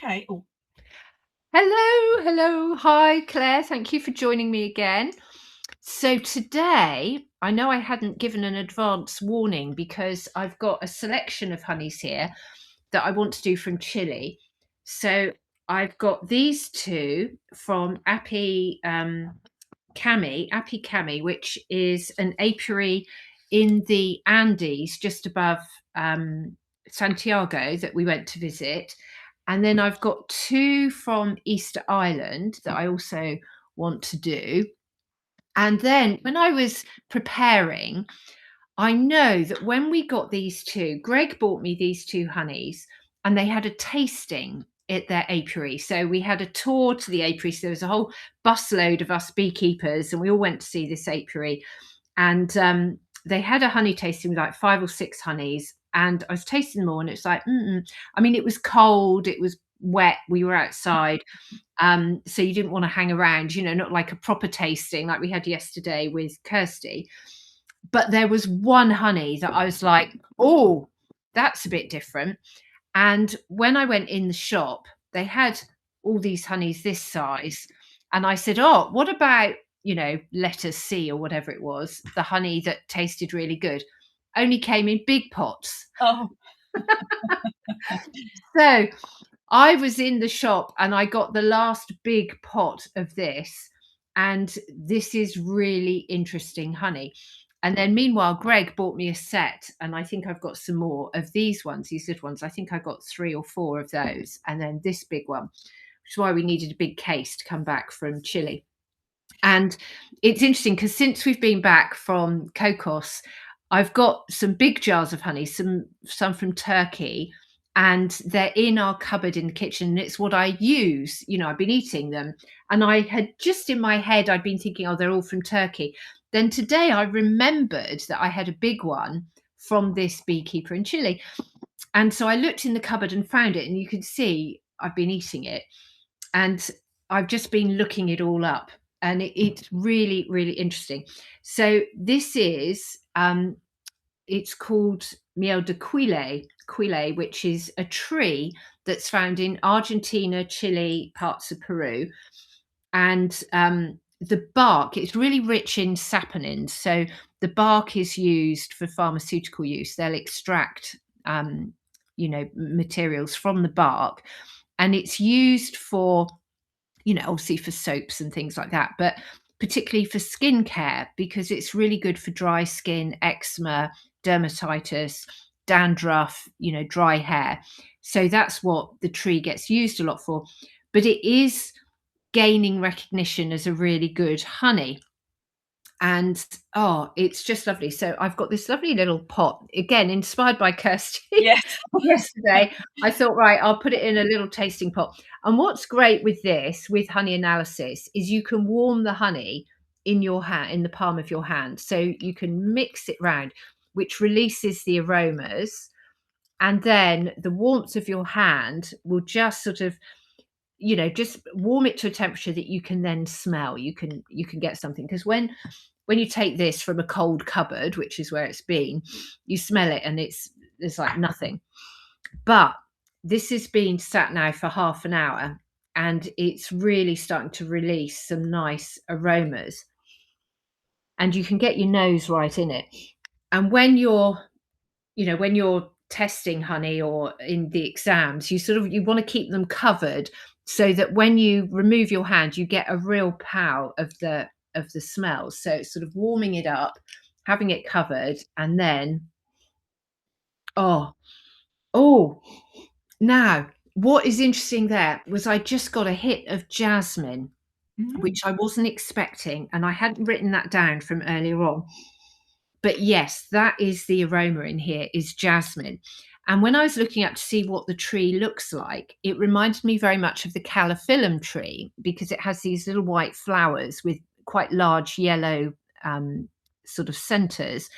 okay. Oh, Hello, hello. Hi, Claire. Thank you for joining me again. So, today, I know I hadn't given an advance warning because I've got a selection of honeys here that I want to do from Chile. So, I've got these two from Apicami, which is an apiary in the Andes just above Santiago that we went to visit. And then I've got two from Easter Island that I also want to do. And then when I was preparing, I know that when we got these two, Greg bought me these two honeys and they had a tasting at their apiary. So we had a tour to the apiary. So there was a whole busload of us beekeepers and we all went to see this apiary. And they had a honey tasting with like 5 or 6 honeys. And I was tasting them all and it's like, I mean, it was cold, it was wet, we were outside. So you didn't want to hang around, not like a proper tasting like we had yesterday with Kirsty. But there was one honey that I was like, oh, that's a bit different. And when I went in the shop, they had all these honeys this size. And I said, oh, what about, letter C or whatever it was, the honey that tasted really good? Only came in big pots. oh, So I was in the shop and I got the last big pot of this. And this is really interesting honey. And then meanwhile, Greg bought me a set, and I think I've got some more of these ones, these little ones. I think I got 3 or 4 of those, and then this big one, which is why we needed a big case to come back from Chile. And it's interesting because since we've been back from Cocos, I've got some big jars of honey, some from Turkey, and they're in our cupboard in the kitchen. And it's what I use. I've been eating them. And I had just in my head, I'd been thinking, oh, they're all from Turkey. Then today I remembered that I had a big one from this beekeeper in Chile. And so I looked in the cupboard and found it, and you could see I've been eating it. And I've just been looking it all up, and it's really, really interesting. So this is it's called Miel de Quillay, which is a tree that's found in Argentina, Chile, parts of Peru, and the bark, it's really rich in saponins. So the bark is used for pharmaceutical use. They'll extract materials from the bark, and it's used for, obviously for soaps and things like that, but particularly for skincare because it's really good for dry skin, eczema, dermatitis, dandruff, dry hair. So that's what the tree gets used a lot for. But it is gaining recognition as a really good honey. And oh, it's just lovely. So I've got this lovely little pot, again inspired by Kirsty yes. yesterday. I thought, right, I'll put it in a little tasting pot. And what's great with this, with honey analysis, is you can warm the honey in your hand, in the palm of your hand. So you can mix it round, which releases the aromas. And then the warmth of your hand will just sort of, just warm it to a temperature that you can then smell. You can get something, because when you take this from a cold cupboard, which is where it's been, you smell it and there's like nothing. But this has been sat now for half an hour and it's really starting to release some nice aromas. And you can get your nose right in it. And when you're testing honey or in the exams, you want to keep them covered so that when you remove your hand, you get a real pow of the smells. So it's sort of warming it up, having it covered, and then oh, oh, now what is interesting there was I just got a hit of jasmine, Mm. which I wasn't expecting, and I hadn't written that down from earlier on. But yes, that is the aroma in here, is jasmine. And when I was looking up to see what the tree looks like, it reminded me very much of the calophyllum tree because it has these little white flowers with quite large yellow sort of centers.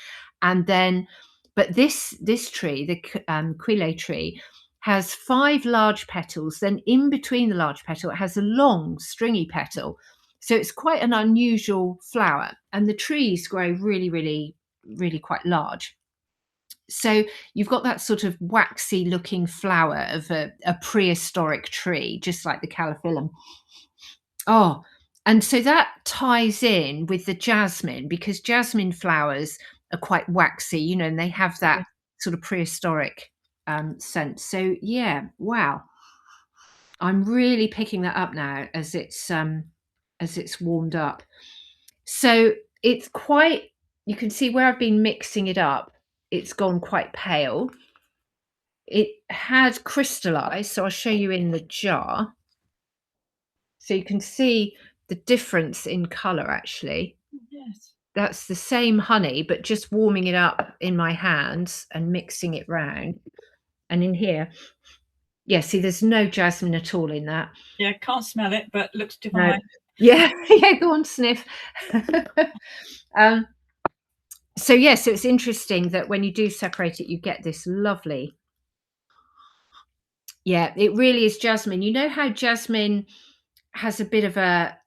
And then, but this tree, the Quillay tree, has 5 large petals. Then in between the large petal, it has a long stringy petal. So it's quite an unusual flower. And the trees grow really, really, really quite large. So you've got that sort of waxy looking flower of a prehistoric tree, just like the calophyllum. Oh, and so that ties in with the jasmine because jasmine flowers are quite waxy, and they have that Yeah. sort of prehistoric scent. So yeah, wow. I'm really picking that up now as it's warmed up. So it's quite you can see where I've been mixing it up, it's gone quite pale. It has crystallized, so I'll show you in the jar. So you can see the difference in color actually. Yes. That's the same honey, but just warming it up in my hands and mixing it round. And in here, yeah, see, there's no jasmine at all in that. Yeah, can't smell it, but looks No. divine. Yeah, yeah, go on, sniff. um, so yeah, so it's interesting that when you do separate it, you get this lovely. Yeah, it really is jasmine. You know how jasmine has a bit of a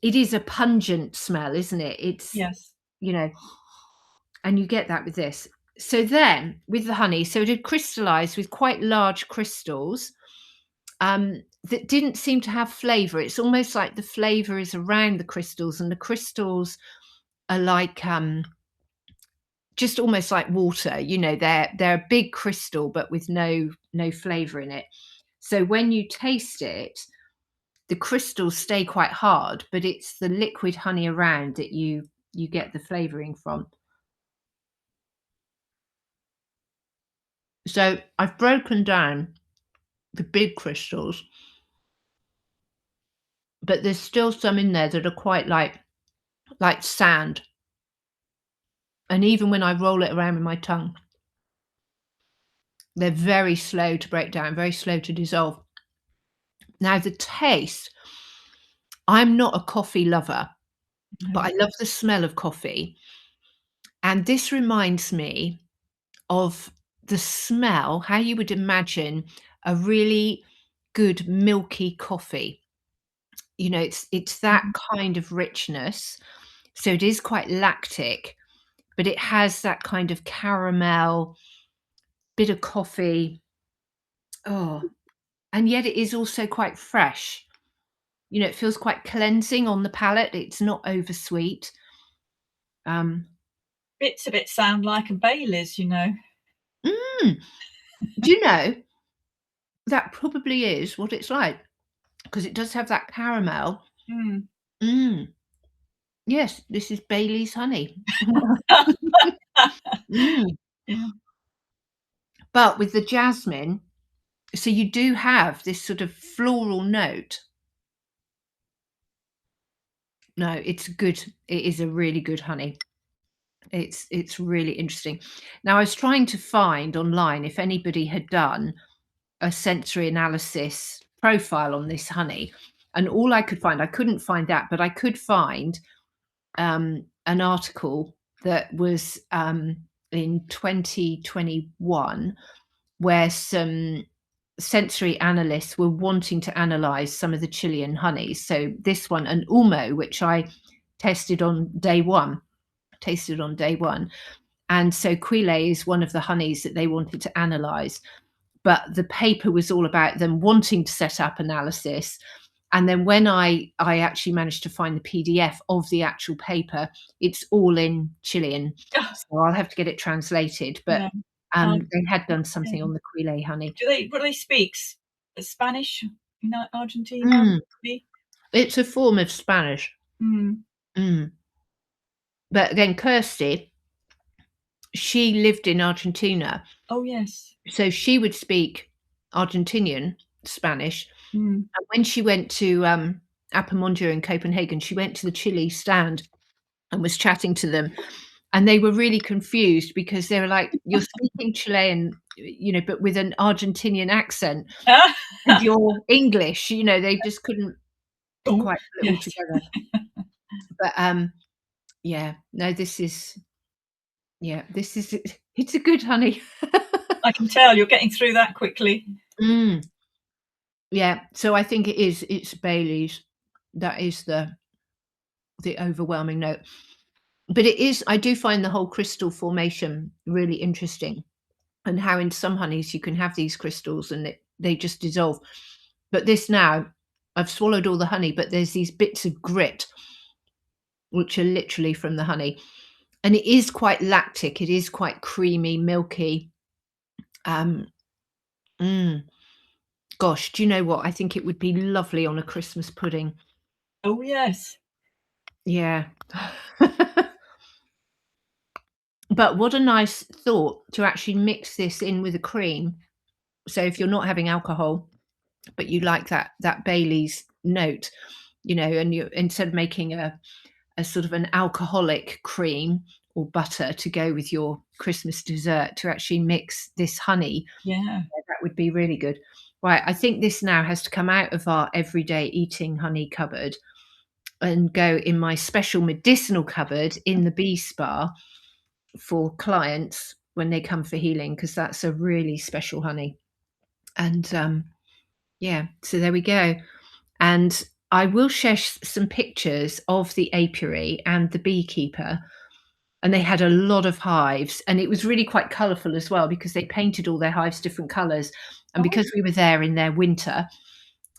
it is a pungent smell, isn't it? It's Yes. you know, and you get that with this. So then with the honey, so it had crystallized with quite large crystals that didn't seem to have flavor. It's almost like the flavor is around the crystals, and the crystals are like just almost like water. They're a big crystal, but with no flavor in it. So when you taste it, the crystals stay quite hard, but it's the liquid honey around that you get the flavoring from. So I've broken down the big crystals, but there's still some in there that are quite like sand. And even when I roll it around with my tongue, they're very slow to break down, very slow to dissolve. Now the taste, I'm not a coffee lover, but No. I love the smell of coffee. And this reminds me of the smell, how you would imagine a really good milky coffee. It's that Mhm. kind of richness. So it is quite lactic, but it has that kind of caramel, bit of coffee. Oh, and yet it is also quite fresh. It feels quite cleansing on the palate. It's not oversweet. Um, Bits of it sound like a Baileys. mm, do you know that probably is what it's like because it does have that caramel. Mm. Mm, yes, this is Bailey's honey. Mm. Yeah. But with the jasmine, so you do have this sort of floral note. No, it's good. It is a really good honey. It's really interesting. Now, I was trying to find online if anybody had done a sensory analysis profile on this honey, and all I could find, I couldn't find that, but I could find an article that was in 2021 where some sensory analysts were wanting to analyze some of the Chilean honeys. So this one, an Umo, which I tested on day one, tasted on day one. And so Quillay is one of the honeys that they wanted to analyze. But the paper was all about them wanting to set up analysis. And then when I actually managed to find the PDF of the actual paper, it's all in Chilean. So I'll have to get it translated. But Yeah. Um, they had done yeah. something on the Quillay honey. Do they speak Spanish in Argentina? Mm, it's a form of Spanish. Mm. Mm. But again, Kirsty, she lived in Argentina. Oh, yes. So she would speak Argentinian Spanish. Mm. And when she went to Apamondia in Copenhagen, she went to the Chile stand and was chatting to them. And they were really confused because they were like, "You're speaking Chilean, but with an Argentinian accent, and you're English." They just couldn't Oh, quite put it all yes. together. But yeah, no, this is it's a good honey. I can tell you're getting through that quickly. Mm, yeah, so I think it's Bailey's. That is the overwhelming note. But it is, I do find the whole crystal formation really interesting, and how in some honeys you can have these crystals and they just dissolve. But this now, I've swallowed all the honey, but there's these bits of grit which are literally from the honey. And it is quite lactic, it is quite creamy, milky. Um, mm, Gosh, do you know what? I think it would be lovely on a Christmas pudding. Oh, yes. Yeah. But what a nice thought to actually mix this in with a cream. So if you're not having alcohol, but you like that Bailey's note, and you, instead of making a sort of an alcoholic cream or butter to go with your Christmas dessert, to actually mix this honey, Yeah. that would be really good. Right, I think this now has to come out of our everyday eating honey cupboard and go in my special medicinal cupboard in the bee spa for clients when they come for healing, because that's a really special honey. And yeah, so there we go. And I will share some pictures of the apiary and the beekeeper. And they had a lot of hives, and it was really quite colourful as well, because they painted all their hives different colours. And Oh, because we were there in their winter,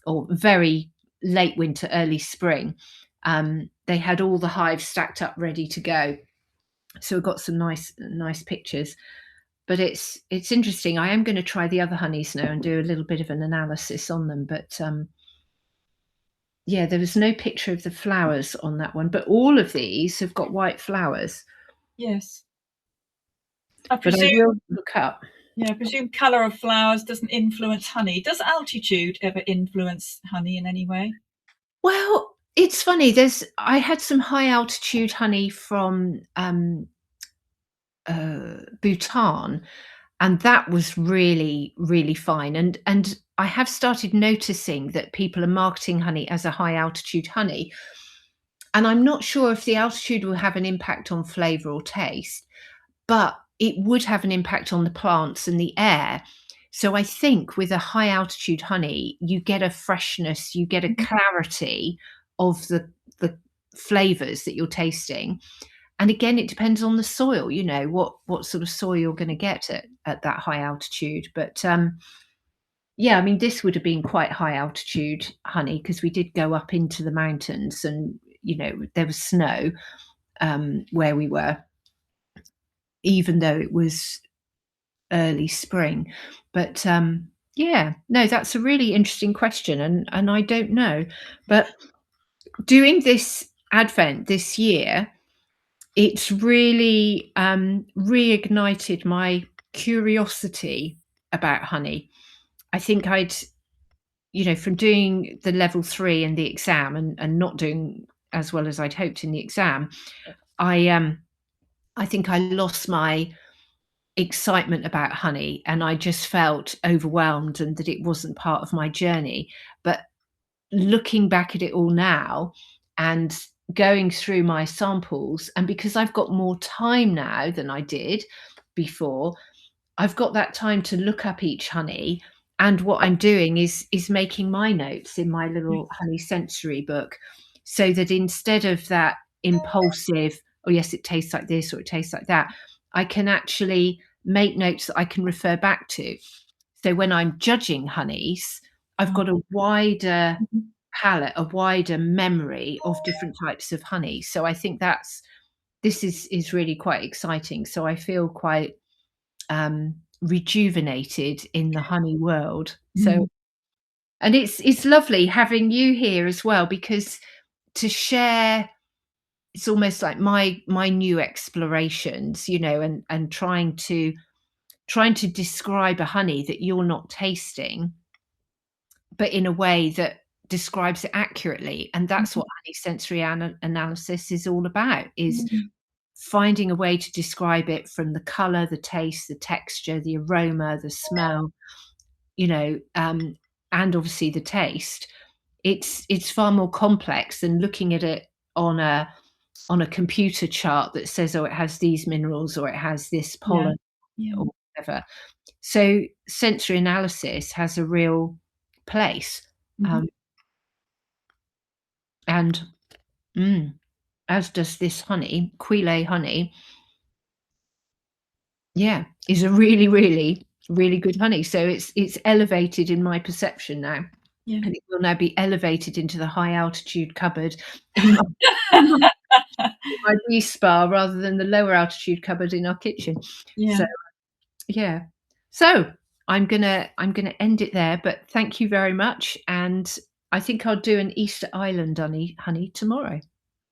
or very late winter, early spring, they had all the hives stacked up ready to go. So we got some nice pictures. But it's interesting. I am going to try the other honeys now and do a little bit of an analysis on them. But yeah, there was no picture of the flowers on that one. But all of these have got white flowers. yes. I But I presume, will look up. yeah, I presume colour of flowers doesn't influence honey. Does altitude ever influence honey in any way? Well, it's funny. I had some high altitude honey from Bhutan, and that was really, really fine. And I have started noticing that people are marketing honey as a high altitude honey, and I'm not sure if the altitude will have an impact on flavour or taste, but it would have an impact on the plants and the air. So I think with a high altitude honey, you get a freshness, you get a Mhm. clarity of the flavors that you're tasting. And again, it depends on the soil, what sort of soil you're going to get at that high altitude. But yeah, I mean, this would have been quite high altitude honey, because we did go up into the mountains, and there was snow where we were, even though it was early spring. But yeah, no, that's a really interesting question, and I don't know. But doing this Advent this year, it's really reignited my curiosity about honey. I think from doing the level 3 and the exam, and not doing as well as I'd hoped in the exam, I think I lost my excitement about honey, and I just felt overwhelmed and that it wasn't part of my journey. But looking back at it all now and going through my samples, and because I've got more time now than I did before, I've got that time to look up each honey. And what I'm doing is making my notes in my little honey sensory book, so that instead of that impulsive, oh yes, it tastes like this or it tastes like that, I can actually make notes that I can refer back to. So when I'm judging honeys, I've Oh, got a wider mhm. palette, a wider memory of different types of honey. So I think this is really quite exciting. So I feel quite rejuvenated in the honey world. So, Mm. and it's lovely having you here as well, because to share, it's almost like my new explorations, and trying to describe a honey that you're not tasting, but in a way that describes it accurately. And that's Mhm. what honey sensory analysis is all about, is Mm. finding a way to describe it from the color, the taste, the texture, the aroma, the smell, you know, um, and obviously the taste. It's far more complex than looking at it on a computer chart that says, oh, it has these minerals or it has this Yeah. pollen Yeah. or whatever. So sensory analysis has a real place. Mhm. Um, and mm, as does this honey, Quillay honey. Yeah, is a really, really, really good honey. So it's elevated in my perception now, Yeah. and it will now be elevated into the high altitude cupboard in my in my in my bee spa rather than the lower altitude cupboard in our kitchen. Yeah. So, yeah. So, I'm gonna end it there, but thank you very much, and I think I'll do an Easter Island honey tomorrow.